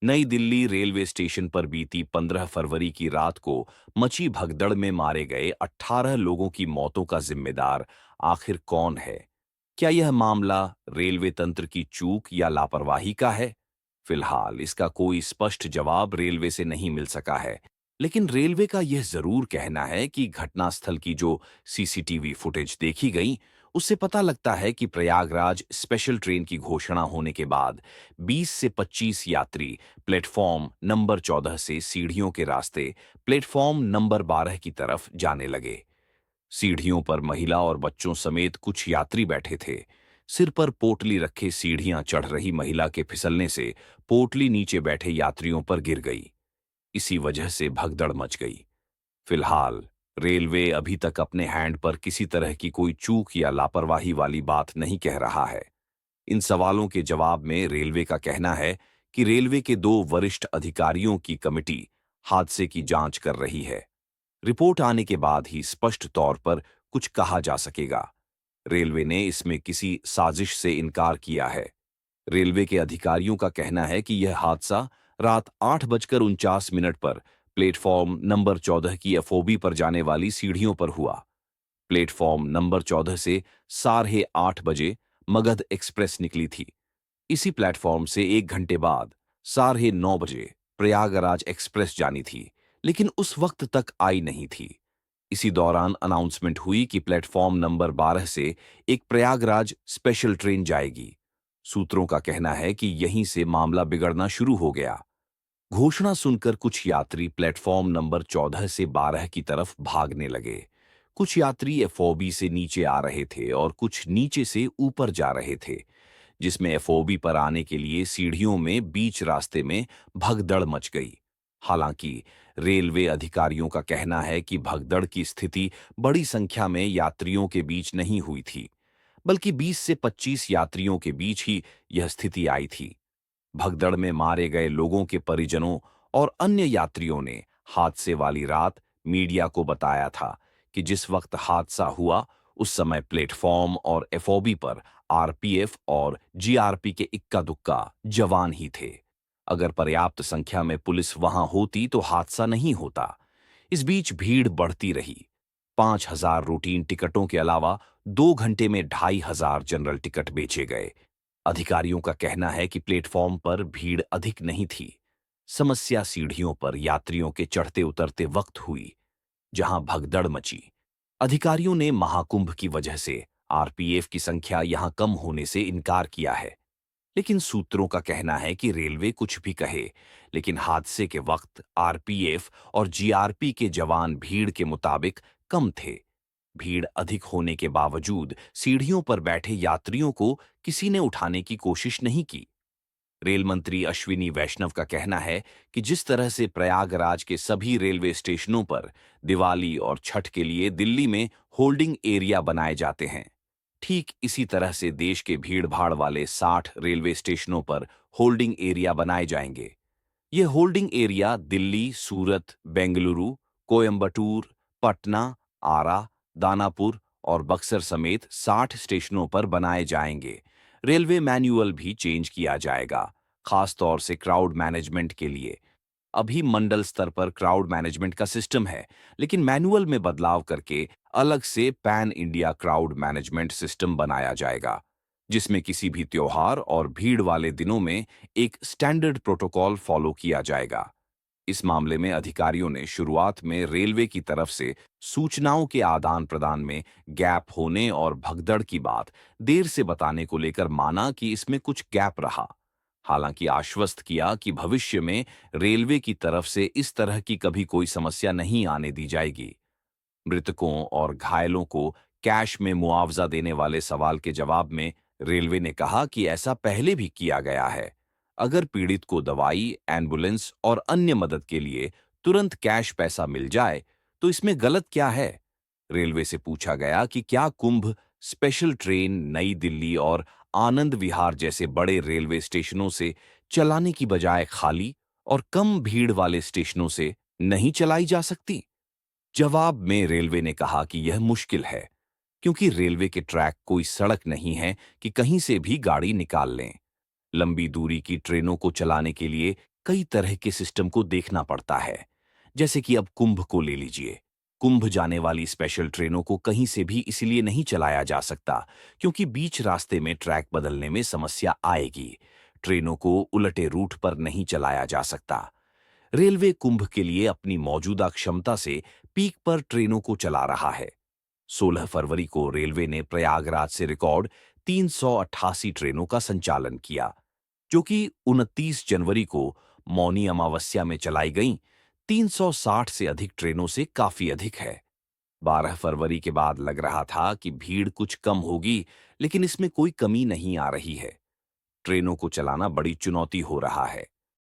नई Delhi railway station पर बीती 15 फरवरी की रात को मची भगदड़ में मारे गए 18 लोगों की मौतों का जिम्मेदार आखिर कौन है? क्या यह मामला रेलवे तंत्र की चूक या लापरवाही का है? फिलहाल इसका कोई स्पष्ट जवाब रेलवे से नहीं मिल सका है, लेकिन रेलवे का यह जरूर कहना है कि घटनास्थल की जो सीसीटीवी फुटेज देखी गई, उससे पता लगता है कि प्रयागराज स्पेशल ट्रेन की घोषणा होने के बाद 20 से 25 यात्री प्लेटफॉर्म नंबर 14 से सीढ़ियों के रास्ते प्लेटफॉर्म नंबर 12 की तरफ जाने लगे। सीढ़ियों पर महिला और बच्चों समेत कुछ यात्री बैठे थे। सिर पर पोटली रखे सीढ़ियां चढ़ रही महिला के फिसलने से पोटली नीचे बैठे यात्रियों पर गिर गई। इसी वजह से भगदड़ मच गई। फिलहाल रेलवे अभी तक अपने हैंड पर किसी तरह की कोई चूक या लापरवाही वाली बात नहीं कह रहा है। इन सवालों के जवाब में रेलवे का कहना है कि रेलवे के 2 वरिष्ठ अधिकारियों की कमिटी हादसे की जांच कर रही है। रिपोर्ट आने के बाद ही स्पष्ट तौर पर कुछ कहा जा सकेगा। रेलवे ने इसमें किसी साजिश से इनकार किया है। रेलवे के अधिकारियों का कहना है कि यह हादसा रात 8:49 पर प्लेटफॉर्म नंबर 14 की एफओबी पर जाने वाली सीढ़ियों पर हुआ। प्लेटफॉर्म नंबर 14 से 8:30 बजे मगध एक्सप्रेस निकली थी। इसी प्लेटफॉर्म से 1 घंटे बाद 9:30 बजे प्रयागराज एक्सप्रेस जानी थी, लेकिन उस वक्त तक आई नहीं थी। इसी दौरान अनाउंसमेंट हुई कि प्लेटफॉर्म नंबर 12 से एक प्रयागराज स्पेशल ट्रेन जाएगी। सूत्रों का कहना है कि यहीं से मामला बिगड़ना शुरू हो गया। घोषणा सुनकर कुछ यात्री प्लेटफॉर्म नंबर 14 से 12 की तरफ भागने लगे। कुछ यात्री एफओबी से नीचे आ रहे थे और कुछ नीचे से ऊपर जा रहे थे, जिसमें एफओबी पर आने के लिए सीढ़ियों में बीच रास्ते में भगदड़ मच गई। हालांकि रेलवे अधिकारियों का कहना है कि भगदड़ की स्थिति बड़ी संख्या में यात्रियों के बीच नहीं हुई थी, बल्कि 20 से 25 यात्रियों के बीच ही यह स्थिति आई थी। भगदड़ में मारे गए लोगों के परिजनों और अन्य यात्रियों ने हादसे वाली रात मीडिया को बताया था कि जिस वक्त हादसा हुआ उस समय प्लेटफॉर्म और एफओबी पर आरपीएफ और जीआरपी के इक्का दुक्का जवान ही थे। अगर पर्याप्त संख्या में पुलिस वहां होती तो हादसा नहीं होता। इस बीच भीड़ बढ़ती रही। 5,000 रूटीन टिकटों के अलावा 2 घंटे में 2,500 जनरल टिकट बेचे गए। अधिकारियों का कहना है कि प्लेटफॉर्म पर भीड़ अधिक नहीं थी। समस्या सीढ़ियों पर यात्रियों के चढ़ते उतरते वक्त हुई, जहां भगदड़ मची। अधिकारियों ने महाकुंभ की वजह से आरपीएफ की संख्या यहां कम होने से इनकार किया है, लेकिन सूत्रों का कहना है कि रेलवे कुछ भी कहे, लेकिन हादसे के वक्त आरपीएफ और जीआरपी के जवान भीड़ के मुताबिक कम थे। भीड़ अधिक होने के बावजूद सीढ़ियों पर बैठे यात्रियों को किसी ने उठाने की कोशिश नहीं की। रेल मंत्री अश्विनी वैष्णव का कहना है कि जिस तरह से प्रयागराज के सभी रेलवे स्टेशनों पर दिवाली और छठ के लिए दिल्ली में होल्डिंग एरिया बनाए जाते हैं, ठीक इसी तरह से देश के भीड़-भाड़ वाले 60 रेलवे स्टेशनों पर होल्डिंग एरिया बनाए जाएंगे। ये होल्डिंग एरिया दिल्ली, सूरत, बेंगलुरु, कोयंबटूर, पटना, आरा, दानापुर और बक्सर समेत 60 स्टेशनों पर बनाए जाएंगे। रेलवे मैनुअल भी चेंज किया जाएगा, खास तौर से क्राउड मैनेजमेंट के लिए। अभी मंडल स्तर पर क्राउड मैनेजमेंट का सिस्टम है, लेकिन मैनुअल में बदलाव करके अलग से pan India crowd management system बनाया जाएगा, जिसमें किसी भी त्योहार और भीड़ वाले दिनों में एक स्टैंडर्ड प्रोटोकॉल फॉलो किया जाएगा। इस मामले में अधिकारियों ने शुरुआत में रेलवे की तरफ से सूचनाओं के आदान प्रदान में गैप होने और भगदड़ की बात देर से बताने को लेकर माना कि इसमें कुछ गैप रहा। हालांकि आश्वस्त किया कि भविष्य में रेलवे की तरफ से इस तरह की कभी कोई समस्या नहीं आने दी जाएगी। मृतकों और घायलों को कैश में मुआवजा देने वाले सवाल के जवाब में रेलवे ने कहा कि ऐसा पहले भी किया गया है। अगर पीड़ित को दवाई, एम्बुलेंस और अन्य मदद के लिए तुरंत कैश पैसा मिल जाए तो इसमें गलत क्या है? रेलवे से पूछा गया कि क्या कुंभ स्पेशल ट्रेन नई दिल्ली और आनंद विहार जैसे बड़े रेलवे स्टेशनों से चलाने की बजाय खाली और कम भीड़ वाले स्टेशनों से नहीं चलाई जा सकती? जवाब में रेलवे ने कहा कि यह मुश्किल है, क्योंकि रेलवे के ट्रैक कोई सड़क नहीं है कि कहीं से भी गाड़ी निकाल लें। लंबी दूरी की ट्रेनों को चलाने के लिए कई तरह के सिस्टम को देखना पड़ता है। जैसे कि अब कुंभ को ले लीजिए। कुंभ जाने वाली स्पेशल ट्रेनों को कहीं से भी इसलिए नहीं चलाया जा सकता क्योंकि बीच रास्ते में ट्रैक बदलने में समस्या आएगी। ट्रेनों को उलटे रूट पर नहीं चलाया जा सकता। रेलवे कुंभ के लिए अपनी मौजूदा क्षमता से पीक पर ट्रेनों को चला रहा है। 16 फरवरी को रेलवे ने प्रयागराज से रिकॉर्ड 388 ट्रेनों का संचालन किया, जो कि 29 जनवरी को मौनी अमावस्या में चलाई गईं 360 से अधिक ट्रेनों से काफी अधिक है। 12 फरवरी के बाद लग रहा था कि भीड़ कुछ कम होगी, लेकिन इसमें कोई कमी नहीं आ रही है। ट्रेनों को चलाना बड़ी चुनौती हो रहा है।